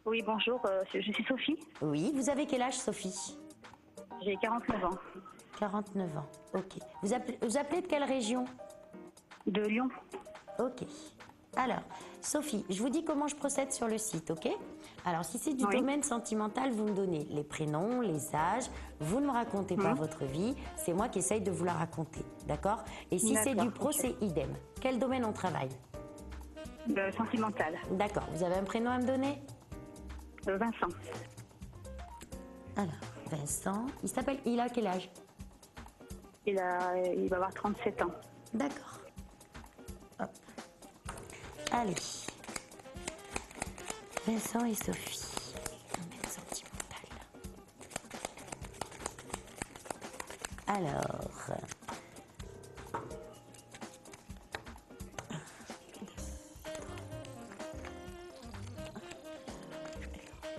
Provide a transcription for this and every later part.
Oui, bonjour, je suis Sophie. Oui, vous avez quel âge, Sophie? J'ai 49 ans. 49 ans, ok. Vous appelez de quelle région? De Lyon. Ok. Alors, Sophie, je vous dis comment je procède sur le site, ok? Alors, si c'est du Oui. domaine sentimental, vous me donnez les prénoms, les âges, vous ne me racontez pas votre vie, c'est moi qui essaye de vous la raconter, d'accord? Et si c'est du pro, Ok. c'est idem. Quel domaine on travaille? Sentimental. D'accord, vous avez un prénom à me donner? Vincent. Alors, Vincent, il a quel âge? Il va avoir 37 ans. D'accord. Hop. Allez. Vincent et Sophie. Domaine sentimental. Alors.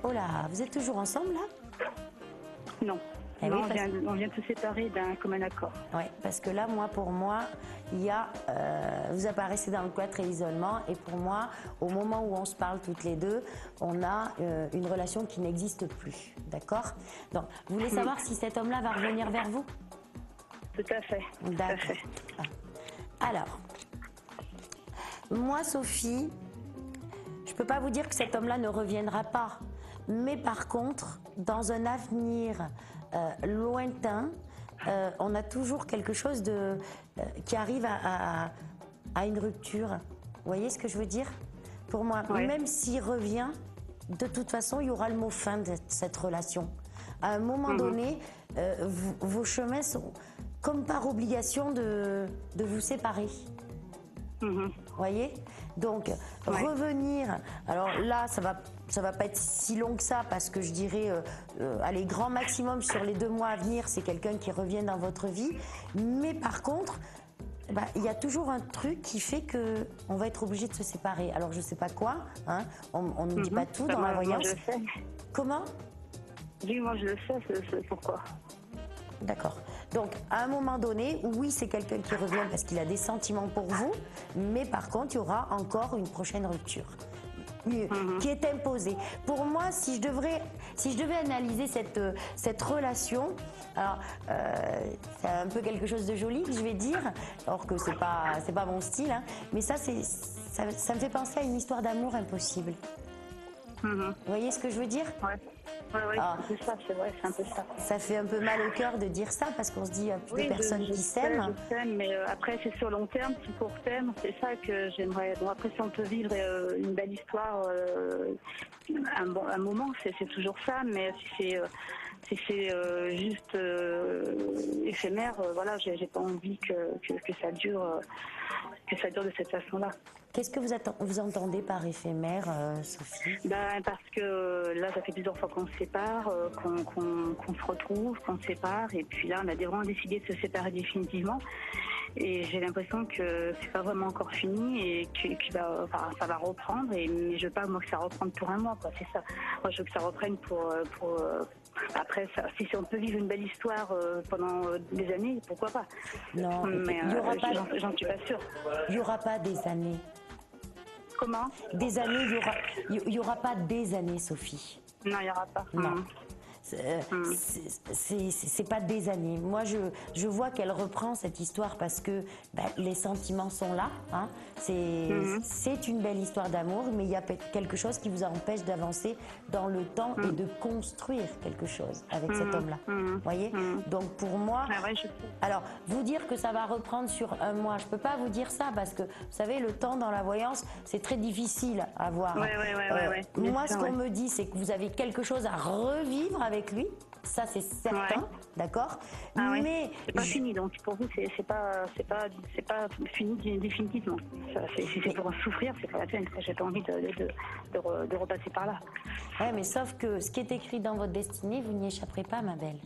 Oh là, vous êtes toujours ensemble là? Non. Eh Non, oui, on vient de se séparer d'un commun accord. Ouais, parce que là, pour moi, il y a, vous apparaissez dans le cloître et l'isolement, et pour moi, au moment où on se parle toutes les deux, on a une relation qui n'existe plus, d'accord? Donc, vous voulez savoir si cet homme-là va revenir vers vous? Tout à fait. Tout à D'accord. fait. Alors, moi, Sophie, je ne peux pas vous dire que cet homme-là ne reviendra pas, mais par contre, dans un avenir lointain, on a toujours quelque chose qui arrive à une rupture. Vous voyez ce que je veux dire? Pour moi, Ouais. même s'il revient, de toute façon, il y aura le mot fin de cette relation. À un moment donné, vos chemins sont comme par obligation de vous séparer. Vous voyez? Donc, revenir, alors là, ça va pas être si long que ça, parce que je dirais, allez, grand maximum sur les 2 mois à venir, c'est quelqu'un qui revient dans votre vie. Mais par contre, il y a toujours un truc qui fait que on va être obligé de se séparer. Alors, je sais pas quoi, hein, on ne dit pas tout dans la voyance. Moi, je le sais. Comment? Oui, moi, je le sais, c'est pourquoi. D'accord. Donc, à un moment donné, oui, c'est quelqu'un qui revient parce qu'il a des sentiments pour vous, mais par contre, il y aura encore une prochaine rupture qui est imposée. Pour moi, si je devais analyser cette relation, alors, c'est un peu quelque chose de joli que je vais dire, alors que c'est pas mon style, hein, mais ça me fait penser à une histoire d'amour impossible. Vous voyez ce que je veux dire? Ouais. Ouais, Ah. c'est ça, c'est vrai, c'est un peu ça. Ça fait un peu mal au cœur de dire ça parce qu'on se dit il y a plus de personnes qui sais, s'aiment. je sais, mais après c'est sur long terme, si court terme, c'est ça que j'aimerais. Bon, après si on peut vivre une belle histoire, un moment, c'est toujours ça, mais si c'est juste éphémère, voilà, j'ai pas envie que ça dure, de cette façon-là. Qu'est-ce que vous entendez par éphémère, Sophie? Parce que là, ça fait plusieurs fois qu'on se sépare, qu'on se retrouve, qu'on se sépare, et puis là, on a vraiment décidé de se séparer définitivement. Et j'ai l'impression que c'est pas vraiment encore fini et que ça va reprendre. Mais je veux pas moi que ça reprenne pour un mois, quoi. C'est ça. Moi, je veux que ça reprenne pour après ça. Si on peut vivre une belle histoire pendant des années, pourquoi pas? Non, mais il y aura pas. j'en suis pas sûre. Il y aura pas des années. Comment? Des années, il y aura pas des années, Sophie. Non, il y aura pas. Non. C'est pas des années. Moi, je vois qu'elle reprend cette histoire parce que les sentiments sont là. Hein. C'est une belle histoire d'amour, mais il y a quelque chose qui vous empêche d'avancer dans le temps et de construire quelque chose avec cet homme-là. Vous voyez? Donc pour moi, alors vous dire que ça va reprendre sur un mois, je peux pas vous dire ça parce que vous savez, le temps dans la voyance, c'est très difficile à voir. Moi, ce qu'on me dit, c'est que vous avez quelque chose à revivre avec lui, ça c'est certain, d'accord. Mais c'est pas fini, donc pour vous c'est pas fini définitivement. Si c'est pour en souffrir, c'est pas la peine. J'ai pas envie de repasser par là. Ouais, mais sauf que ce qui est écrit dans votre destinée, vous n'y échapperez pas, ma belle.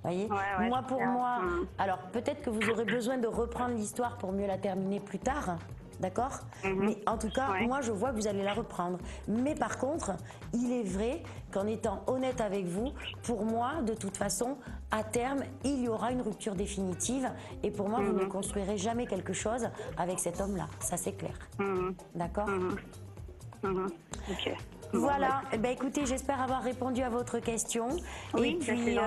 Voyez, moi pour moi, alors peut-être que vous aurez besoin de reprendre l'histoire pour mieux la terminer plus tard. D'accord? Mais en tout cas, moi je vois que vous allez la reprendre. Mais par contre, il est vrai qu'en étant honnête avec vous, pour moi, de toute façon, à terme, il y aura une rupture définitive. Et pour moi, vous ne construirez jamais quelque chose avec cet homme-là. Ça, c'est clair. D'accord? Ok. Voilà, eh ben, écoutez, j'espère avoir répondu à votre question. Oui, et puis,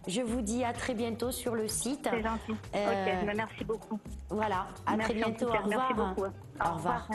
je vous dis à très bientôt sur le site. C'est gentil. Ok, merci beaucoup. Voilà, à très bientôt. Au revoir. Merci beaucoup. Au revoir. Merci.